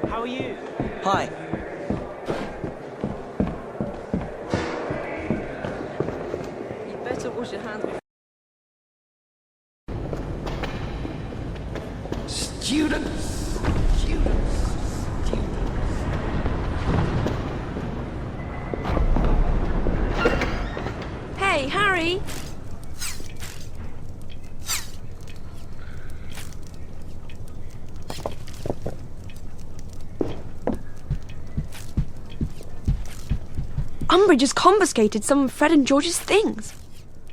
How are you? Hi. You better wash your hands before. Students! Hey, Harry! Umbridge has confiscated some of Fred and George's things.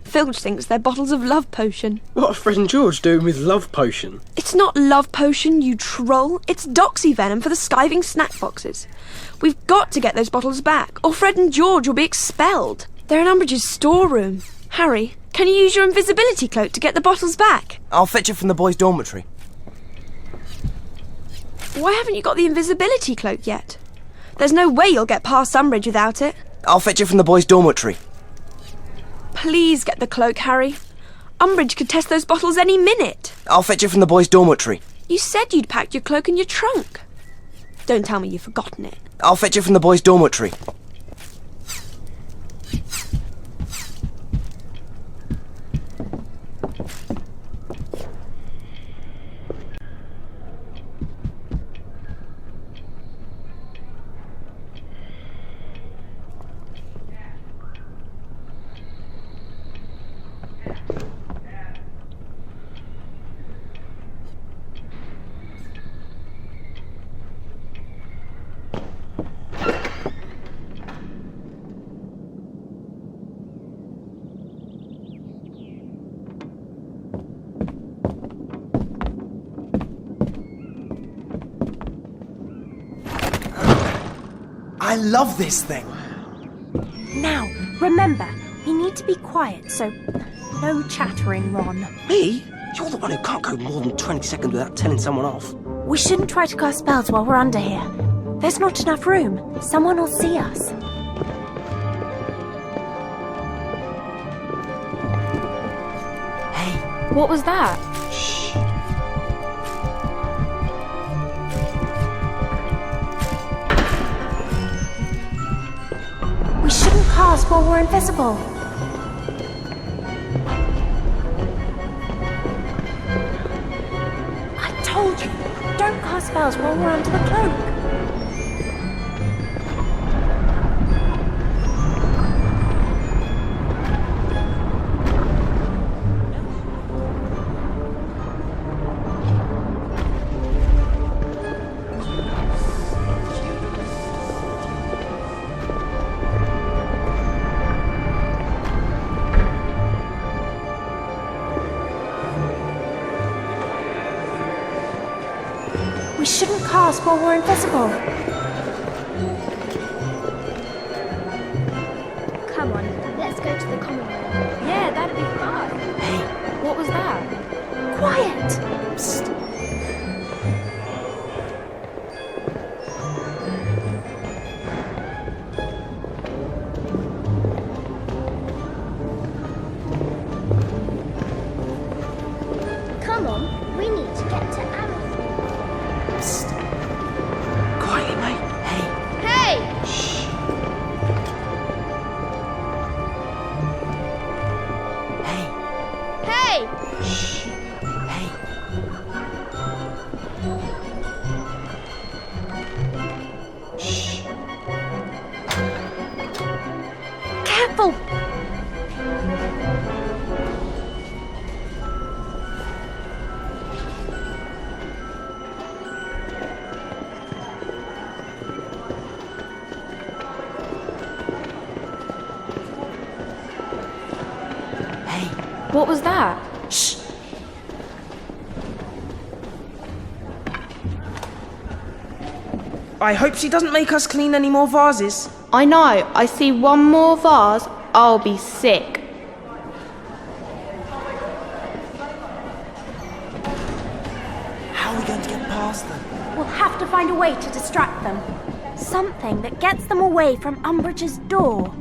Filch thinks they're bottles of love potion. What are Fred and George doing with love potion? It's not love potion, you troll. It's doxy venom for the skiving snack boxes. We've got to get those bottles back, or Fred and George will be expelled. They're in Umbridge's storeroom. Harry, can you use your invisibility cloak to get the bottles back? I'll fetch it from the boys' dormitory. Why haven't you got the invisibility cloak yet? There's no way you'll get past Umbridge without it. I'll fetch it from the boys' dormitory. Please get the cloak, Harry. Umbridge could test those bottles any minute. I'll fetch it from the boys' dormitory. You said you'd packed your cloak in your trunk. Don't tell me you've forgotten it. I'll fetch it from the boys' dormitory. I love this thing. Now, remember, we need to be quiet, so no chattering, Ron. Me? You're the one who can't go more than 20 seconds without telling someone off. We shouldn't try to cast spells while we're under here. There's not enough room. Someone will see us. Hey. What was that? Shh. We shouldn't cast while we're invisible. I told you, don't cast spells while we're under the cloak. We shouldn't cast while we're invisible. Come on, let's go to the common room. Yeah, that'd be fun. Hey. What was that? Quiet! Psst. Come on, we need to get to Alice. Psst. Quietly, mate. Hey. Hey! Shh. Hey. Hey! Shh. Hey. Shh. Careful! What was that? Shh. I hope she doesn't make us clean any more vases. I know. I see one more vase, I'll be sick. How are we going to get past them? We'll have to find a way to distract them. Something that gets them away from Umbridge's door.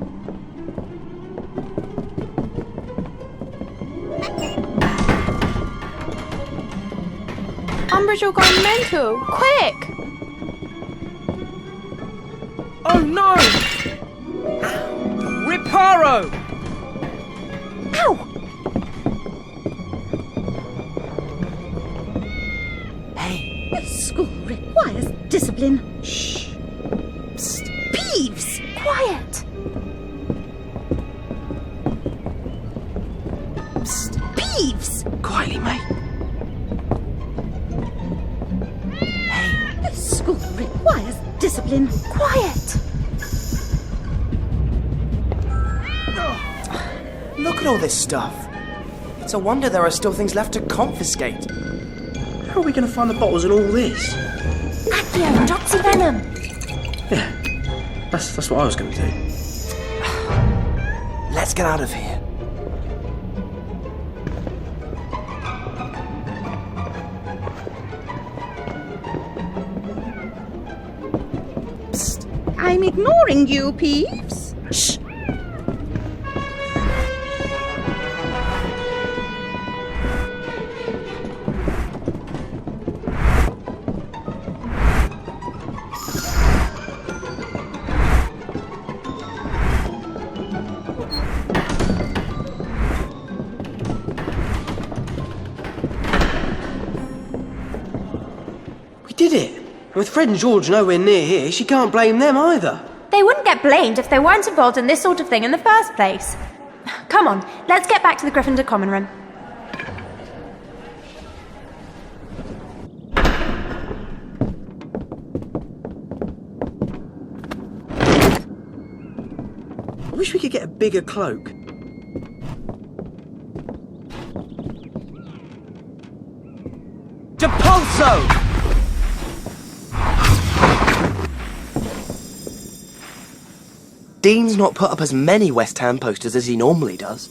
Umbridge will go mental. Quick! Oh no! Reparo! Ow! Hey, This school requires discipline. shh. Psst. Peeves! Quiet! Psst. Peeves! Quietly, mate. Hey, This school requires discipline. Quiet! look at all this stuff. It's a wonder there are still things left to confiscate. How are we going to find the bottles in all this? Accio, Doxy Venom! Yeah, that's what I was going to do. Let's get out of here. Psst. I'm ignoring you, Peeves. Shh. We did it! And with Fred and George nowhere near here, she can't blame them either. They wouldn't get blamed if they weren't involved in this sort of thing in the first place. Come on, let's get back to the Gryffindor common room. I wish we could get a bigger cloak. Depulso! Dean's not put up as many West Ham posters as he normally does.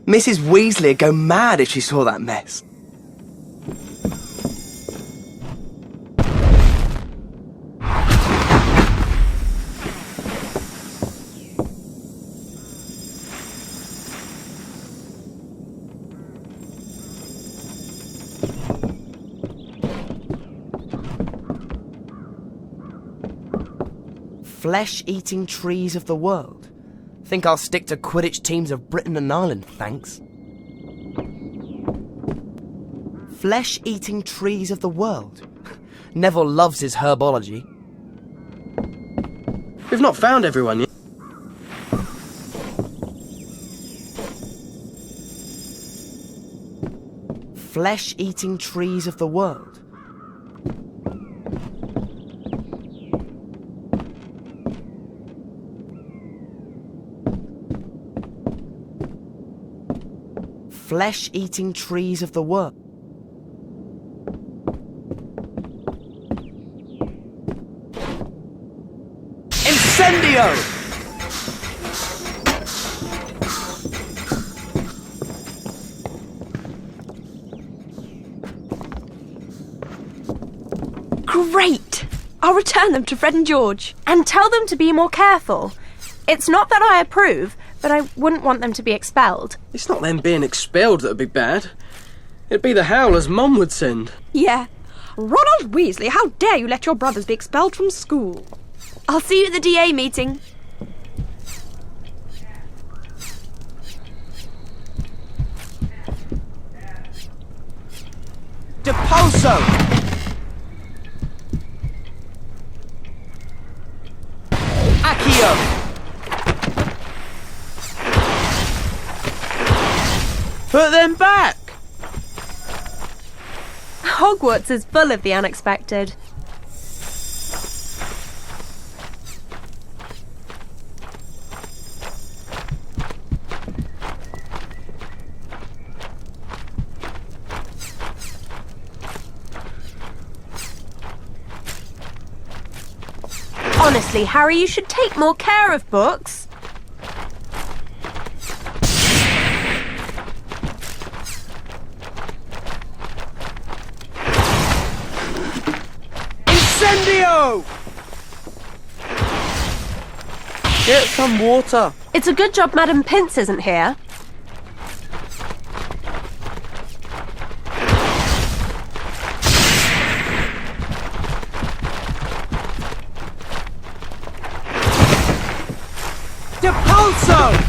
Mrs. Weasley would go mad if she saw that mess. Flesh-eating trees of the world. Think I'll stick to Quidditch teams of Britain and Ireland, thanks. Flesh-eating trees of the world. Neville loves his herbology. We've not found everyone yet. Flesh-eating trees of the world. Flesh-eating trees of the world. Incendio! Great! I'll return them to Fred and George. And tell them to be more careful. It's not that I approve, but I wouldn't want them to be expelled. It's not them being expelled that would be bad. It'd be the Howlers Mum would send. Yeah. Ronald Weasley, how dare you let your brothers be expelled from school? I'll see you at the DA meeting. Depulso! Accio! Put them back! Hogwarts is full of the unexpected. Honestly, Harry, you should take more care of books. Rio! Get some water. It's a good job Madam Pince isn't here. Depulso!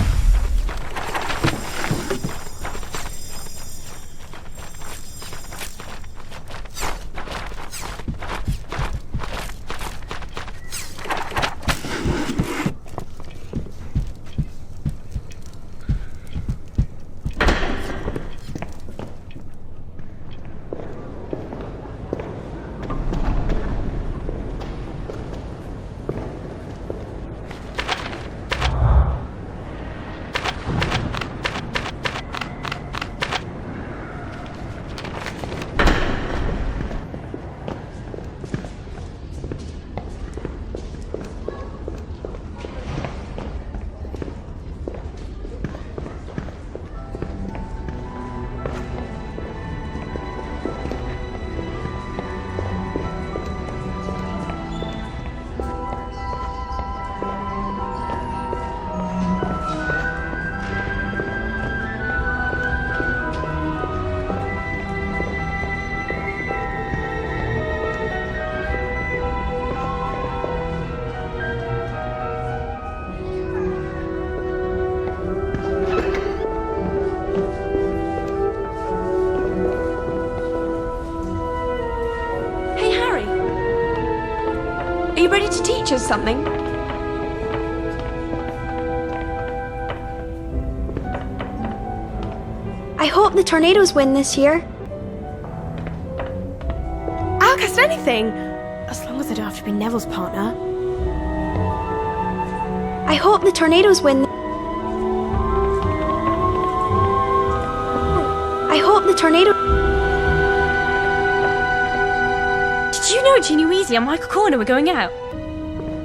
Hey, Harry. Are you ready to teach us something? I hope the Tornadoes win this year. I'll cast anything, as long as I don't have to be Neville's partner. I hope the Tornadoes win. I hope the Tornado. Did you know Ginny Weasley and Michael Corner were going out?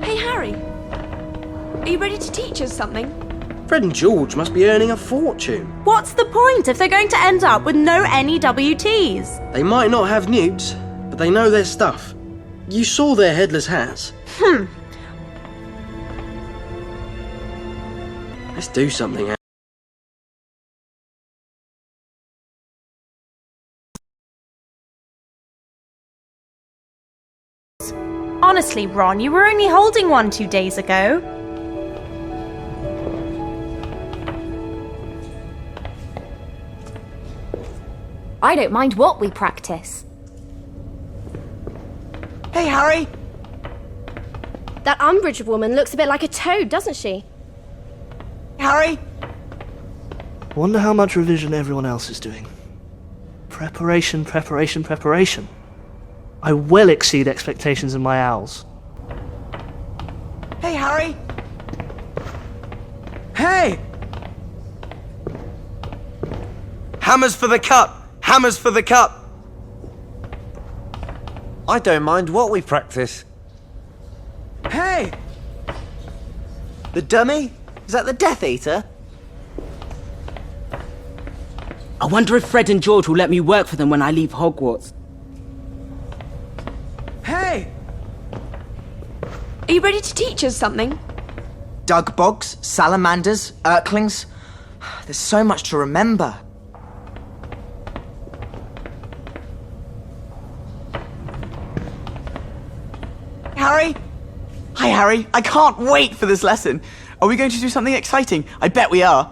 Hey, Harry. Are you ready to teach us something? Fred and George must be earning a fortune. What's the point if they're going to end up with no NEWTs? They might not have newts, but they know their stuff. You saw their headless hats. Let's do something. Honestly, Ron, you were only holding one 2 days ago. I don't mind what we practice. Hey, Harry! That Umbridge woman looks a bit like a toad, doesn't she? Harry! Wonder how much revision everyone else is doing. Preparation, preparation, preparation. I well exceed expectations in my owls. Hey, Harry! Hey! Hammers for the cup! Hammers for the cup! I don't mind what we practice. Hey! The dummy? Is that the Death Eater? I wonder if Fred and George will let me work for them when I leave Hogwarts. Hey! Are you ready to teach us something? Dug bogs, salamanders, urklings. There's so much to remember. Harry? Hi, Harry. I can't wait for this lesson. Are we going to do something exciting? I bet we are.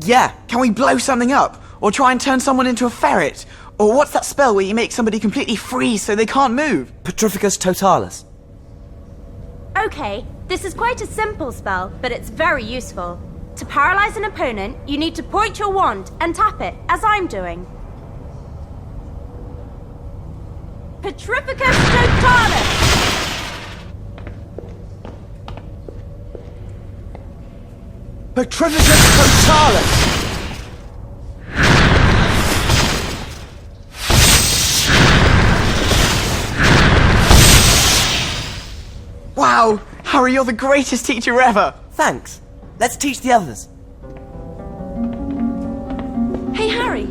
Yeah. Can we blow something up? Or try and turn someone into a ferret? Or what's that spell where you make somebody completely freeze so they can't move? Petrificus totalis. Okay, this is quite a simple spell, but it's very useful. To paralyze an opponent, you need to point your wand and tap it, as I'm doing. Petrificus totalis! Petrificus totalis! Wow! Harry, you're the greatest teacher ever! Thanks. Let's teach the others. Hey, Harry.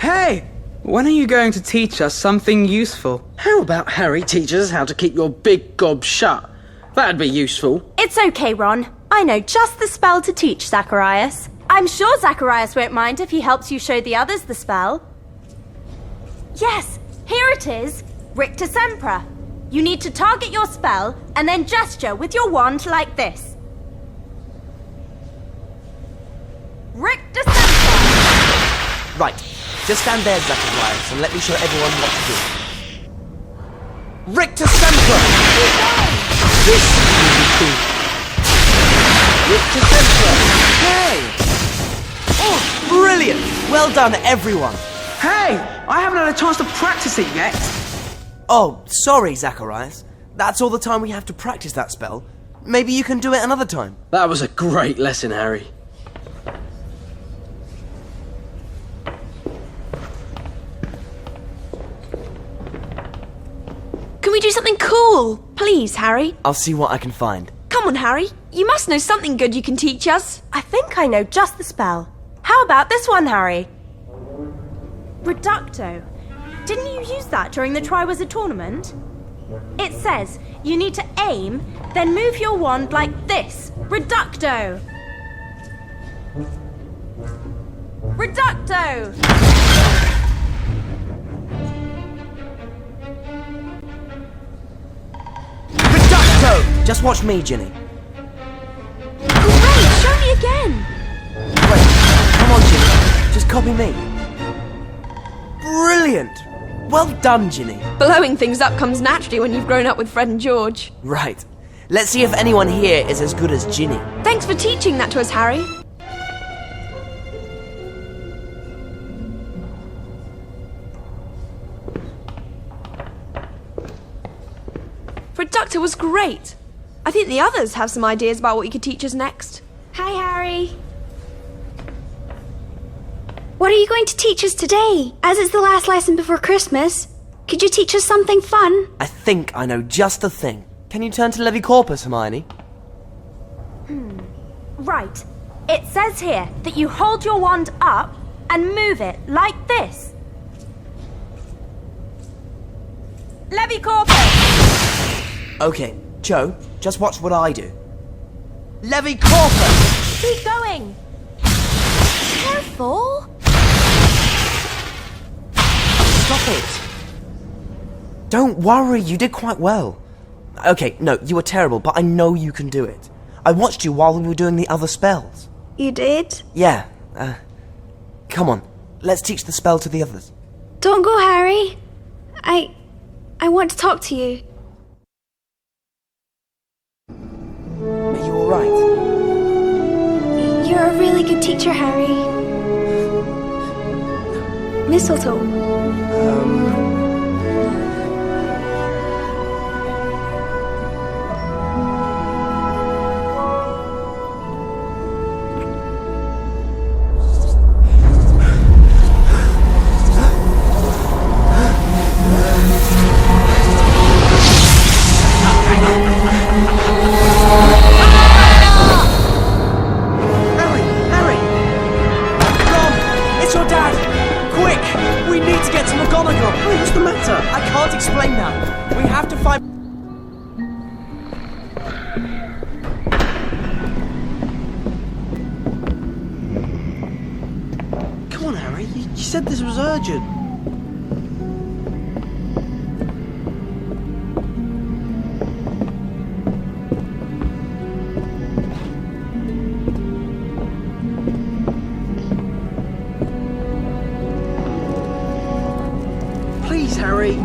Hey! When are you going to teach us something useful? How about Harry teaches us how to keep your big gob shut? That'd be useful. It's okay, Ron. I know just the spell to teach Zacharias. I'm sure Zacharias won't mind if he helps you show the others the spell. Yes, here it is. Ricta Sempra. You need to target your spell and then gesture with your wand like this. Ricta Sempra. Right. Just stand there, Zacharias, and let me show everyone what to do. Ricta Sempra! This will be cool. Ricta Sempra! Hey! Oh, brilliant! Well done, everyone. Hey! I haven't had a chance to practice it yet. Oh, sorry, Zacharias. That's all the time we have to practice that spell. Maybe you can do it another time. That was a great lesson, Harry. Can we do something cool? Please, Harry. I'll see what I can find. Come on, Harry. You must know something good you can teach us. I think I know just the spell. How about this one, Harry? Reducto. Didn't you use that during the Triwizard tournament? It says you need to aim, then move your wand like this. Reducto! Reducto! Reducto! Just watch me, Ginny. Great, show me again. Wait, come on, Ginny. Just copy me. Brilliant! Well done, Ginny. Blowing things up comes naturally when you've grown up with Fred and George. Right. Let's see if anyone here is as good as Ginny. Thanks for teaching that to us, Harry. Reductor was great. I think the others have some ideas about what you could teach us next. Hi, Harry. What are you going to teach us today? As it's the last lesson before Christmas, could you teach us something fun? I think I know just the thing. Can you turn to Levi Corpus, Hermione? Right. It says here that you hold your wand up and move it like this. Levi Corpus! Okay, Joe, just watch what I do. Levi Corpus! Keep going. Careful. Stop it! Don't worry, you did quite well. Okay, no, you were terrible, but I know you can do it. I watched you while we were doing the other spells. You did? Yeah, come on, let's teach the spell to the others. Don't go, Harry. I want to talk to you. Are you alright? You're a really good teacher, Harry. Mistletoe. Explain now. We have to find... Come on, Harry. You said this was urgent. Please, Harry.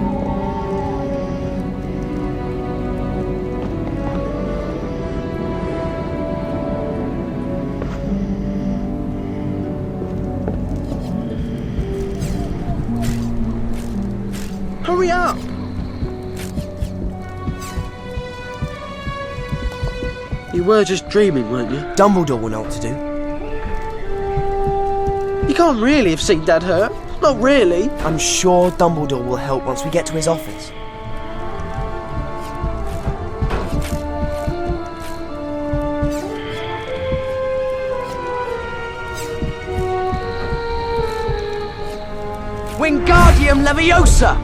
Hurry up! You were just dreaming, weren't you? Dumbledore will know what to do. You can't really have seen Dad hurt. Not really. I'm sure Dumbledore will help once we get to his office. Wingardium Leviosa!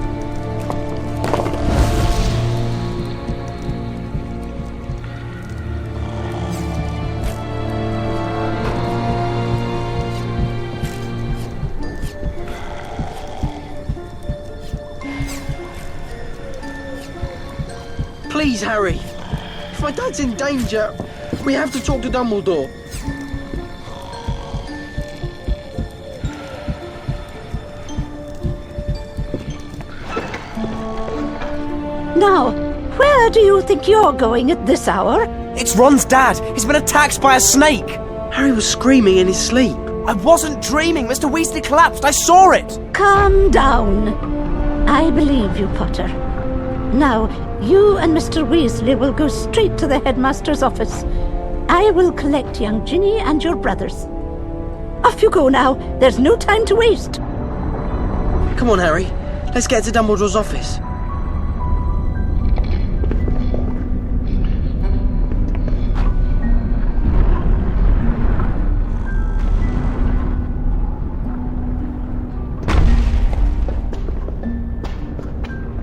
Please, Harry. If my dad's in danger, we have to talk to Dumbledore. Now, where do you think you're going at this hour? It's Ron's dad. He's been attacked by a snake. Harry was screaming in his sleep. I wasn't dreaming. Mr. Weasley collapsed. I saw it. Calm down. I believe you, Potter. Now, you and Mr. Weasley will go straight to the headmaster's office. I will collect young Ginny and your brothers. Off you go now. There's no time to waste. Come on, Harry. Let's get to Dumbledore's office.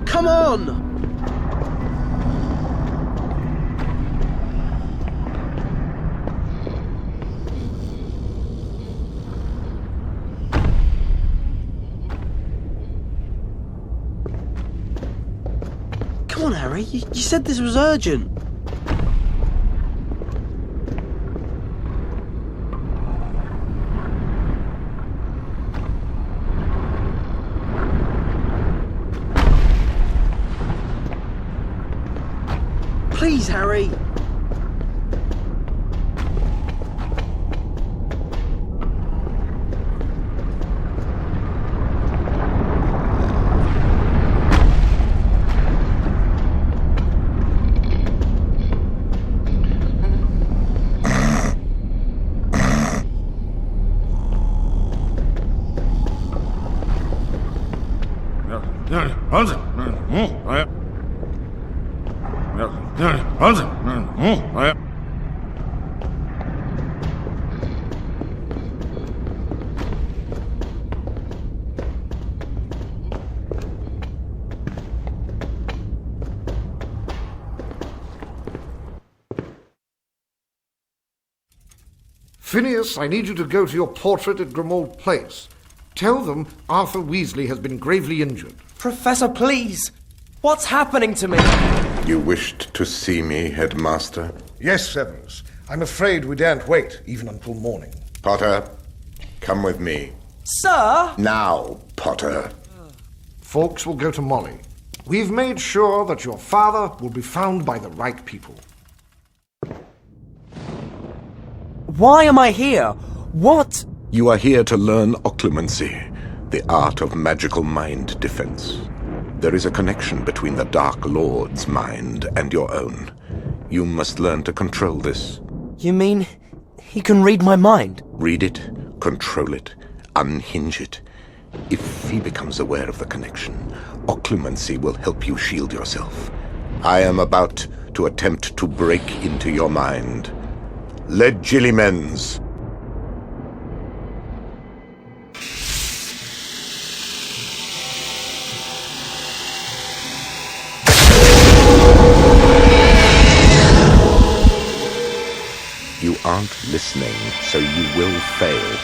Come on! Come on, Harry. You said this was urgent. Please, Harry. Phineas, I need you to go to your portrait at Grimmauld Place. Tell them Arthur Weasley has been gravely injured. Professor, please. What's happening to me? You wished to see me, Headmaster? Yes, Severus. I'm afraid we daren't wait, even until morning. Potter, come with me. Sir? Now, Potter. Fawkes will go to Molly. We've made sure that your father will be found by the right people. Why am I here? What? You are here to learn occlumency, the art of magical mind defense. There is a connection between the Dark Lord's mind and your own. You must learn to control this. You mean he can read my mind? Read it, control it, unhinge it. If he becomes aware of the connection, occlumency will help you shield yourself. I am about to attempt to break into your mind. Legilimens. You aren't listening, so you will fail.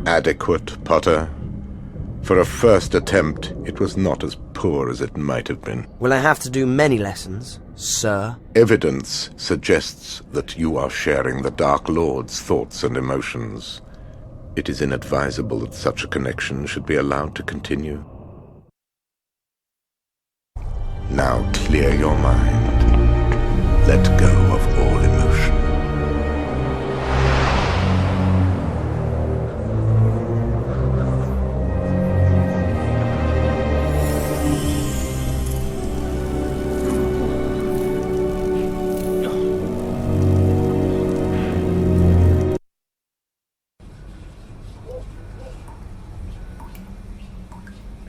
Adequate, Potter. For a first attempt, it was not as poor as it might have been. Will I have to do many lessons, sir? Evidence suggests that you are sharing the Dark Lord's thoughts and emotions. It is inadvisable that such a connection should be allowed to continue. Now clear your mind. Let go of all emotion.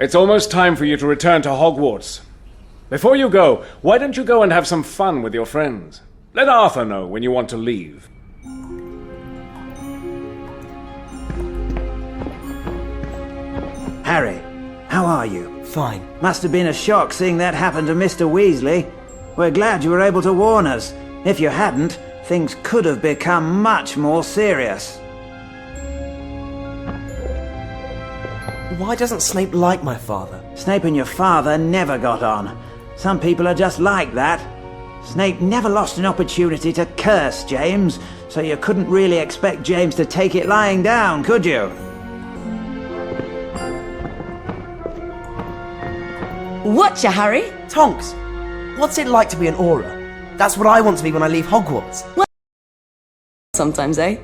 It's almost time for you to return to Hogwarts. Before you go, why don't you go and have some fun with your friends? Let Arthur know when you want to leave. Harry, how are you? Fine. Must have been a shock seeing that happen to Mr. Weasley. We're glad you were able to warn us. If you hadn't, things could have become much more serious. Why doesn't Snape like my father? Snape and your father never got on. Some people are just like that. Snape never lost an opportunity to curse James, so you couldn't really expect James to take it lying down, could you? Whatcha, Harry? Tonks, what's it like to be an Auror? That's what I want to be when I leave Hogwarts. Well, sometimes, eh?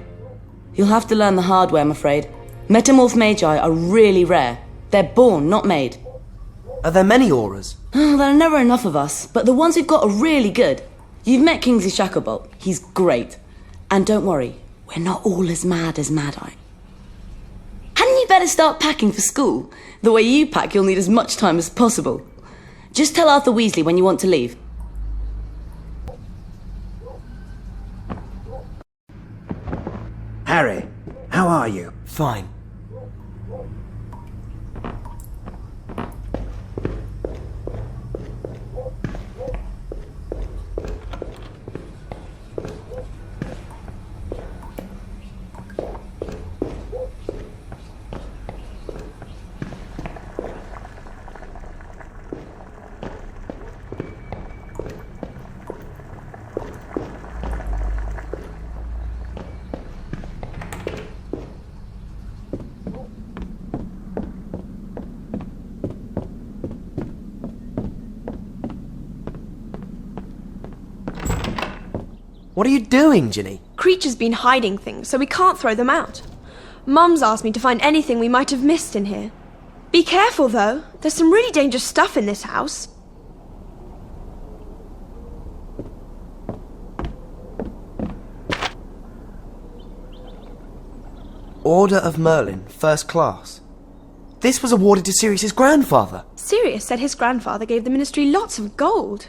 You'll have to learn the hard way, I'm afraid. Metamorph Magi are really rare. They're born, not made. Are there many Aurors? Oh, there are never enough of us, but the ones we've got are really good. You've met Kingsley Shacklebolt. He's great. And don't worry, we're not all as mad as Mad-Eye. Hadn't you better start packing for school? The way you pack, you'll need as much time as possible. Just tell Arthur Weasley when you want to leave. Harry, how are you? Fine. What are you doing, Ginny? Creature's been hiding things, so we can't throw them out. Mum's asked me to find anything we might have missed in here. Be careful, though. There's some really dangerous stuff in this house. Order of Merlin, first class. This was awarded to Sirius's grandfather. Sirius said his grandfather gave the Ministry lots of gold.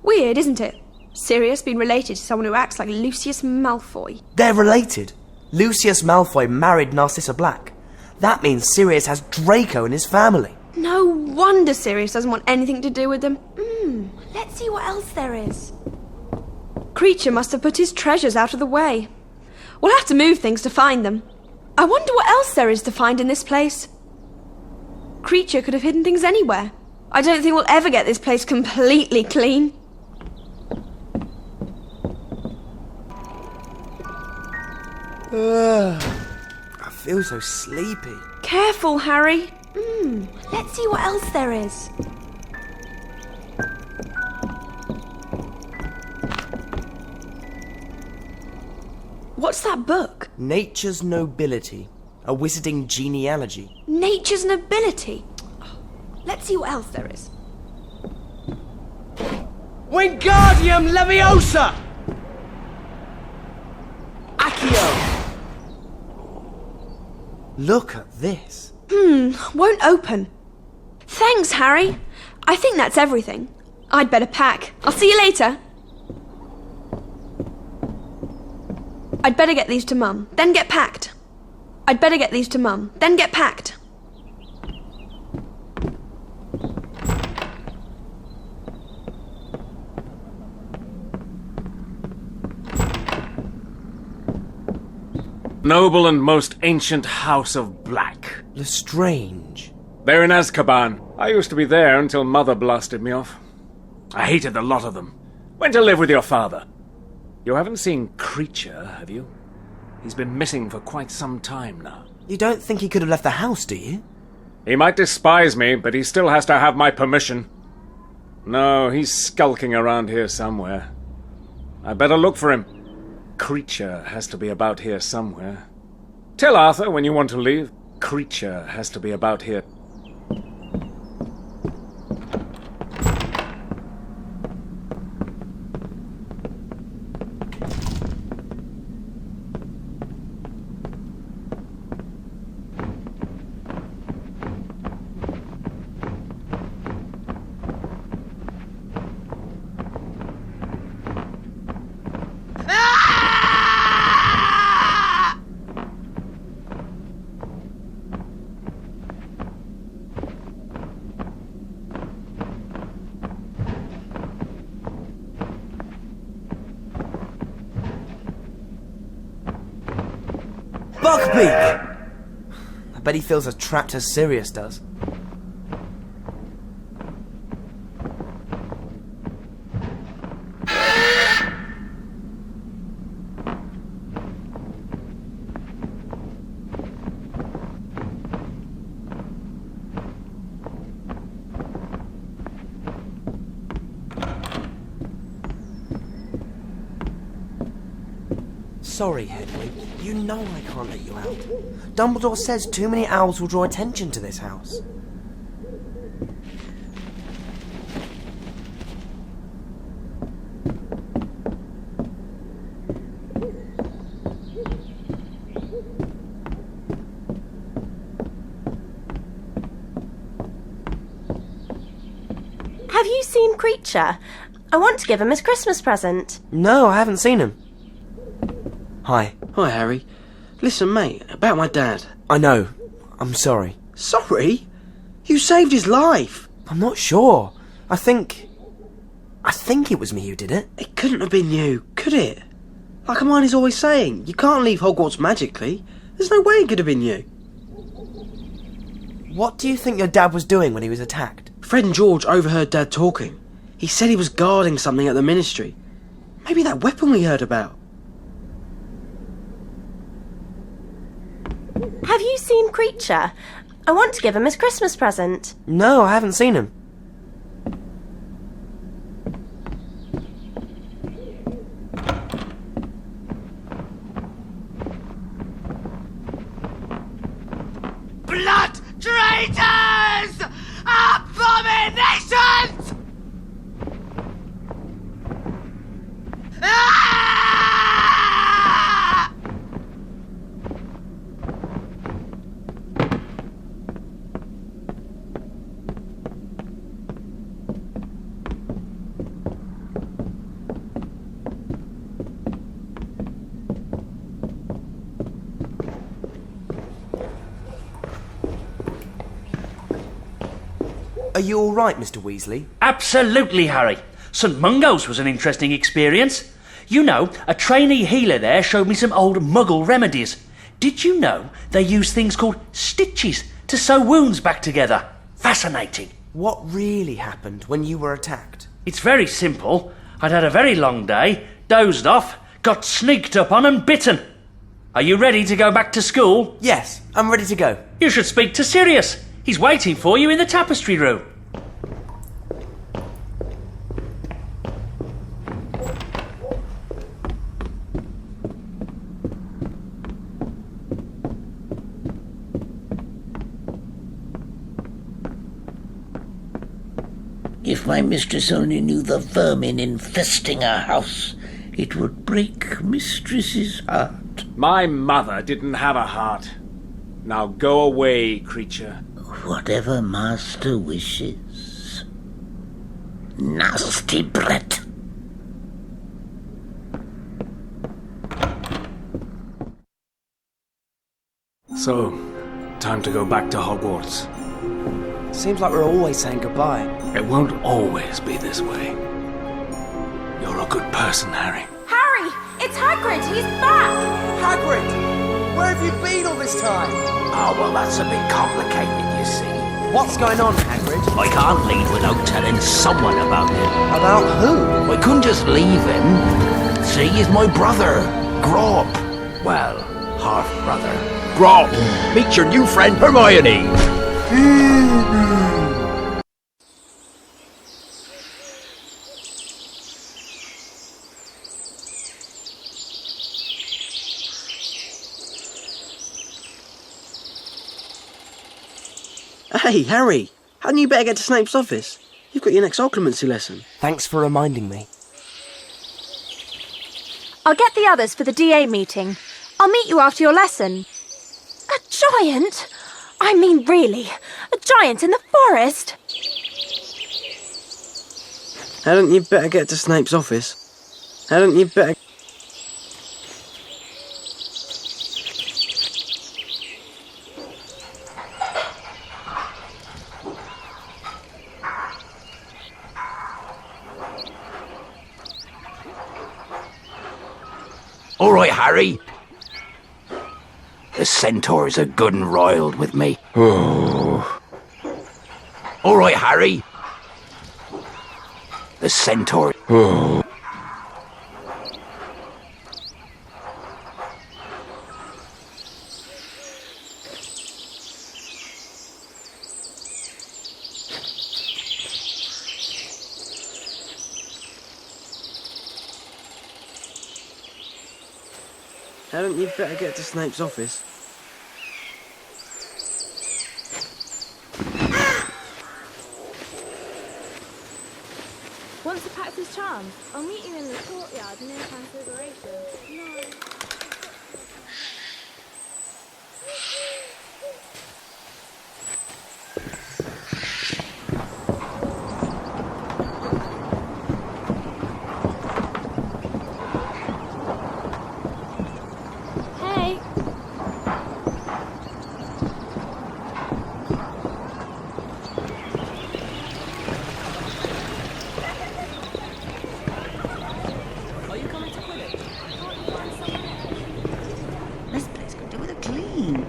Weird, isn't it? Sirius being related to someone who acts like Lucius Malfoy. They're related. Lucius Malfoy married Narcissa Black. That means Sirius has Draco in his family. No wonder Sirius doesn't want anything to do with them. Let's see what else there is. Creature must have put his treasures out of the way. We'll have to move things to find them. I wonder what else there is to find in this place. Creature could have hidden things anywhere. I don't think we'll ever get this place completely clean. I feel so sleepy. Careful, Harry. Let's see what else there is. What's that book? Nature's Nobility, a wizarding genealogy. Nature's Nobility. Let's see what else there is. Wingardium Leviosa! Accio! Look at this. Won't open. Thanks, Harry. I think that's everything. I'd better pack. I'll see you later. I'd better get these to Mum, then get packed. I'd better get these to Mum, then get packed. Noble and most ancient house of Black. Lestrange. They're in Azkaban. I used to be there until Mother blasted me off. I hated the lot of them. Went to live with your father. You haven't seen Creature, have you? He's been missing for quite some time now. You don't think he could have left the house, do you? He might despise me, but he still has to have my permission. No, he's skulking around here somewhere. I better look for him. Creature has to be about here somewhere. Tell Arthur when you want to leave. Creature has to be about here. Buckbeak! I bet he feels as trapped as Sirius does. Sorry, Hedwig. You know I can't let you out. Dumbledore says too many owls will draw attention to this house. Have you seen Creature? I want to give him his Christmas present. No, I haven't seen him. Hi. Hi, Harry. Listen, mate, about my dad. I know. I'm sorry. Sorry? You saved his life. I'm not sure. I think it was me who did it. It couldn't have been you, could it? Like Hermione's always saying, you can't leave Hogwarts magically. There's no way it could have been you. What do you think your dad was doing when he was attacked? Fred and George overheard Dad talking. He said he was guarding something at the Ministry. Maybe that weapon we heard about. Have you seen Creature? I want to give him his Christmas present. No, I haven't seen him. Blood traitors! Abominations! Are you all right, Mr. Weasley? Absolutely, Harry. St Mungo's was an interesting experience. You know, a trainee healer there showed me some old Muggle remedies. Did you know they use things called stitches to sew wounds back together? Fascinating. What really happened when you were attacked? It's very simple. I'd had a very long day, dozed off, got sneaked up on and bitten. Are you ready to go back to school? Yes, I'm ready to go. You should speak to Sirius. He's waiting for you in the tapestry room. If my mistress only knew the vermin infesting our house, it would break Mistress's heart. My mother didn't have a heart. Now go away, Creature. Whatever Master wishes. Nasty brat. So, time to go back to Hogwarts. Seems like we're always saying goodbye. It won't always be this way. You're a good person, Harry. Harry! It's Hagrid! He's back! Hagrid! Where have you been all this time? Oh, well, that's a bit complicated, you see. What's going on, Hagrid? I can't leave without telling someone about it. About who? I couldn't just leave him. See, he's my brother, Grop. Well, half-brother. Grop, meet your new friend Hermione. Hey, Harry, hadn't you better get to Snape's office? You've got your next occlumency lesson. Thanks for reminding me. I'll get the others for the DA meeting. I'll meet you after your lesson. A giant? I mean, really, a giant in the forest? Hadn't you better get to Snape's office? Hadn't you better... All right, Harry. The centaurs are good and riled with me. Oh. All right, Harry. The centaur. Oh. Hadn't you better get to Snape's office? Once the pact is charmed, I'll meet you in the courtyard near Transfiguration. No. Hey. This place could do with a clean.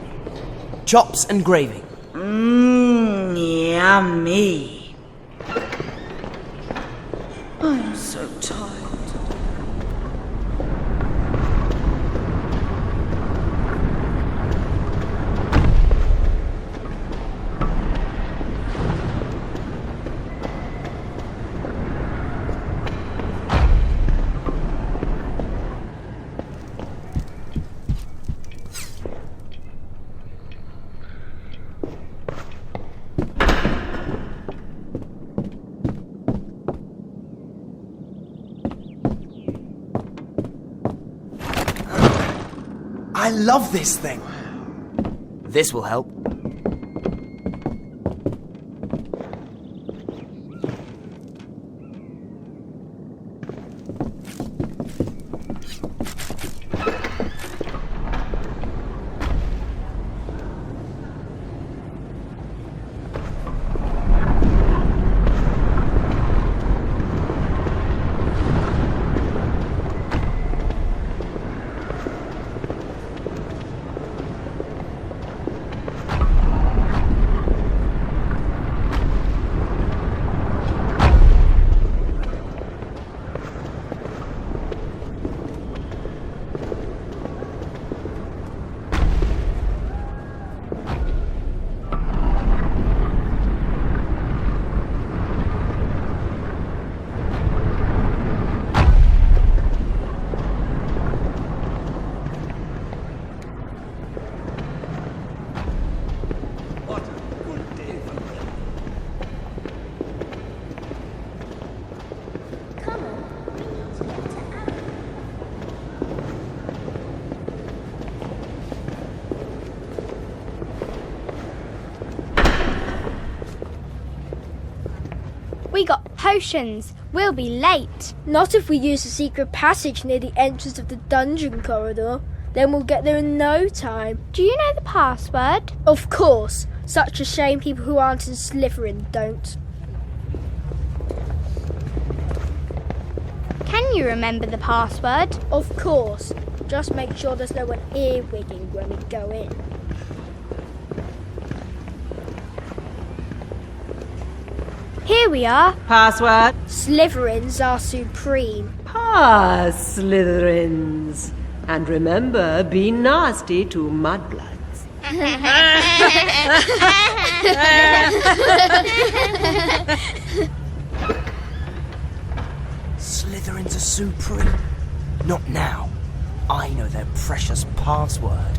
Chops and gravy. Mmm, yummy. I'm so tired. I love this thing. This will help. We got potions. We'll be late. Not if we use the secret passage near the entrance of the dungeon corridor. Then we'll get there in no time. Do you know the password? Of course. Such a shame people who aren't in Slytherin don't. Can you remember the password? Of course. Just make sure there's no one earwigging when we go in. Here we are. Password? Slytherins are supreme. Slytherins. And remember, be nasty to mudbloods. Slytherins are supreme. Not now. I know their precious password.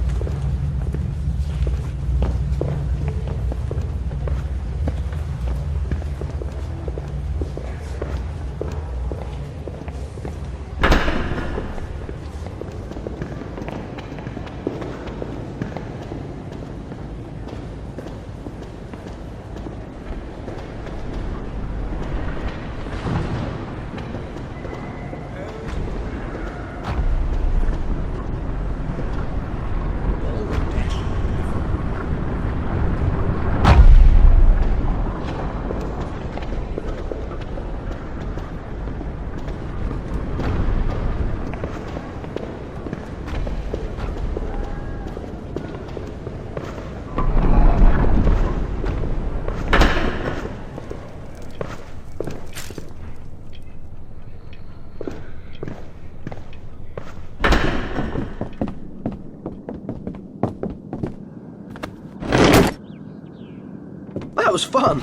That was fun.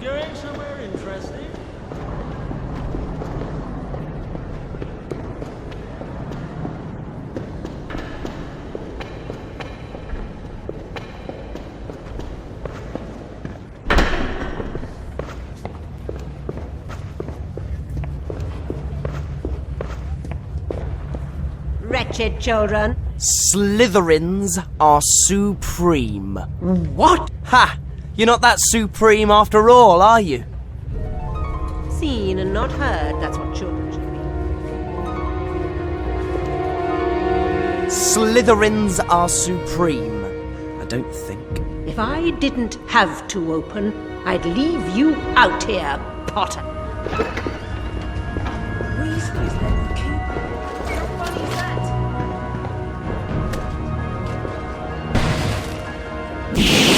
Going somewhere interesting? Wretched children. Slytherins are supreme. What? Ha! You're not that supreme after all, are you? Seen and not heard, that's what children should be. Slytherins are supreme. I don't think. If I didn't have to open, I'd leave you out here, Potter.